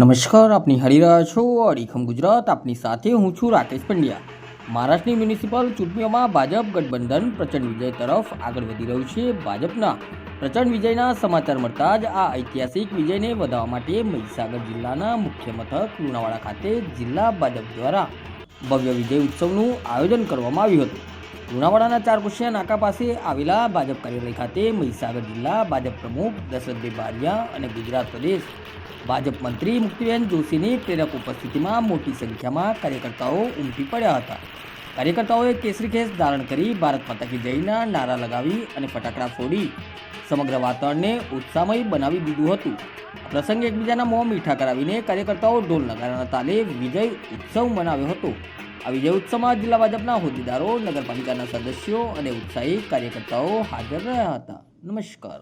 નમસ્કાર, આપની હરી રહ્યા છો અડીખમ ગુજરાત. આપની સાથે હું છું રાકેશ પંડ્યા. મહારાષ્ટ્રની મ્યુનિસિપલ ચૂંટણીઓમાં ભાજપ ગઠબંધન પ્રચંડ વિજય તરફ આગળ વધી રહ્યું છે. ભાજપના પ્રચંડ વિજયના સમાચાર મળતા જ આ ઐતિહાસિક વિજયને વધારવા માટે મહીસાગર જિલ્લાના મુખ્ય મથક લુણાવાડા ખાતે જિલ્લા ભાજપ દ્વારા ભવ્ય વિજય ઉત્સવનું આયોજન કરવામાં આવ્યું હતું. લુણાવાડાના ચારકોશિયા નાકા પાસે આવેલા ભાજપ કાર્યાલય ખાતે મહીસાગર જિલ્લા ભાજપ પ્રમુખ દશરથભાઈ બારિયા અને ગુજરાત પ્રદેશ ભાજપ મંત્રી મુક્તિબેન જોશીની પ્રેરક ઉપસ્થિતિમાં મોટી સંખ્યામાં કાર્યકર્તાઓ ઉમટી પડ્યા હતા. કાર્યકર્તાઓએ કેસરી ખેસ ધારણ કરી ભારત માતા કી જયના નારા લગાવી અને ફટાકડા ફોડી સમગ્ર વાતાવરણને ઉત્સાહમય બનાવી દીધું હતું. આ પ્રસંગે એકબીજાના મોં મીઠા કરાવીને કાર્યકર્તાઓ ઢોલ નગારાના તાલે વિજય ઉત્સવ મનાવ્યો હતો. આ વિજય ઉત્સવમાં જિલ્લા ભાજપના હોદ્દેદારો, નગરપાલિકાના સદસ્યો અને ઉત્સાહી કાર્યકર્તાઓ હાજર રહ્યા હતા. નમસ્કાર.